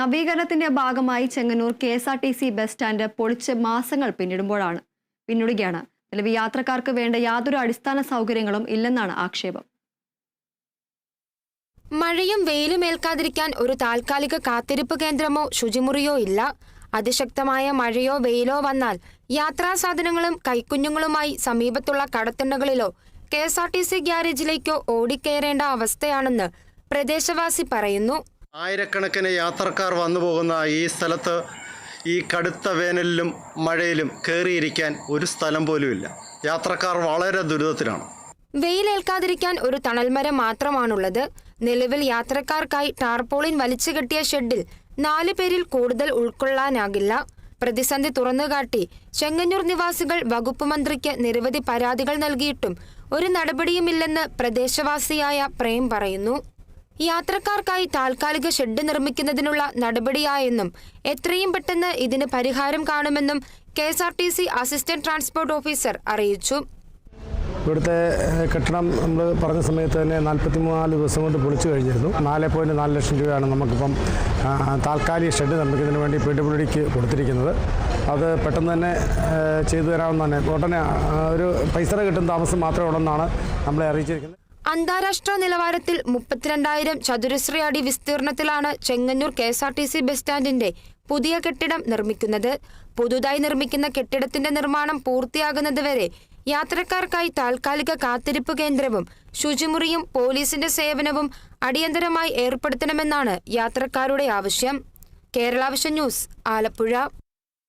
നവീകരണത്തിന്റെ ഭാഗമായി Chengannur KSRTC bus stand പൊളിച്ച് മാസങ്ങൾ പിന്നിടുകയാണ്. നിലവിൽ യാത്രക്കാർക്ക് വേണ്ട യാതൊരു അടിസ്ഥാന സൗകര്യങ്ങളും ഇല്ലെന്നാണ് ആക്ഷേപം. മഴയും വെയിലും ഏൽക്കാതിരിക്കാൻ ഒരു താൽക്കാലിക കാത്തിരിപ്പ് കേന്ദ്രമോ ശുചിമുറിയോ ഇല്ല. അതിശക്തമായ മഴയോ വെയിലോ വന്നാൽ യാത്രാ സാധനങ്ങളും കൈക്കുഞ്ഞുങ്ങളുമായി സമീപത്തുള്ള കടത്തിണ്ണകളിലോ KSRTC ഗ്യാരേജിലേക്കോ ഓടിക്കയറേണ്ട അവസ്ഥയാണെന്ന് പ്രദേശവാസി പറയുന്നു. ആയിരക്കണക്കിന് യാത്രക്കാർ വന്നു പോകുന്ന ഈ സ്ഥലത്ത് ഈ കടുത്ത വേനലിലും മഴയിലും കയറിയിരിക്കാൻ ഒരു സ്ഥലം പോലുമില്ല. യാത്രക്കാർ വളരെ ദുരിതത്തിലാണ്. വെയിലേൽക്കാതിരിക്കാൻ ഒരു തണൽമരം മാത്രമാണുള്ളത്. നിലവിൽ യാത്രക്കാർക്കായി ടാർപോളിൻ വലിച്ചു കെട്ടിയ ഷെഡിൽ 4 പേരിൽ കൂടുതൽ ഉൾക്കൊള്ളാനാകില്ല. പ്രതിസന്ധി തുറന്നുകാട്ടി ചെങ്ങന്നൂർ നിവാസികൾ വകുപ്പ് മന്ത്രിക്ക് നിരവധി പരാതികൾ നൽകിയിട്ടും ഒരു നടപടിയുമില്ലെന്ന് പ്രദേശവാസിയായ പ്രേം പറയുന്നു. യാത്രക്കാർക്കായി താൽക്കാലിക ഷെഡ് നിർമ്മിക്കുന്നതിനുള്ള നടപടിയായെന്നും എത്രയും പെട്ടെന്ന് ഇതിന് പരിഹാരം കാണുമെന്നും KSRTC അസിസ്റ്റന്റ് ട്രാൻസ്പോർട്ട് ഓഫീസർ അറിയിച്ചു. ഇവിടുത്തെ കെട്ടിടം നമ്മൾ പറഞ്ഞ സമയത്ത് തന്നെ 44 ദിവസം കൊണ്ട് പൊളിച്ചു കഴിഞ്ഞിരുന്നു. 4.4 ലക്ഷം രൂപയാണ് നമുക്കിപ്പം താൽക്കാലിക ഷെഡ് നിർമ്മിക്കുന്നതിന് വേണ്ടി PWDക്ക് കൊടുത്തിരിക്കുന്നത്. അത് പെട്ടെന്ന് തന്നെ ചെയ്തു തരാമെന്ന് തന്നെ ഉടനെ ഒരു പൈസ കിട്ടുന്ന താമസം മാത്രമേ ഉള്ളെന്നാണ് നമ്മളെ അറിയിച്ചിരിക്കുന്നത്. അന്താരാഷ്ട്ര നിലവാരത്തിൽ 32,000 ചതുരശ്ര അടി വിസ്തീർണത്തിലാണ് ചെങ്ങന്നൂർ KSRTC ബസ് സ്റ്റാൻഡിന്റെ പുതിയ കെട്ടിടം നിർമ്മിക്കുന്നത്. പുതുതായി നിർമ്മിക്കുന്ന കെട്ടിടത്തിന്റെ നിർമ്മാണം പൂർത്തിയാകുന്നതുവരെ യാത്രക്കാർക്കായി താൽക്കാലിക കാത്തിരിപ്പ് കേന്ദ്രവും ശുചിമുറിയും പോലീസിന്റെ സേവനവും അടിയന്തരമായി ഏർപ്പെടുത്തണമെന്നാണ് യാത്രക്കാരുടെ ആവശ്യം. Kerala vision news, Alappuzha.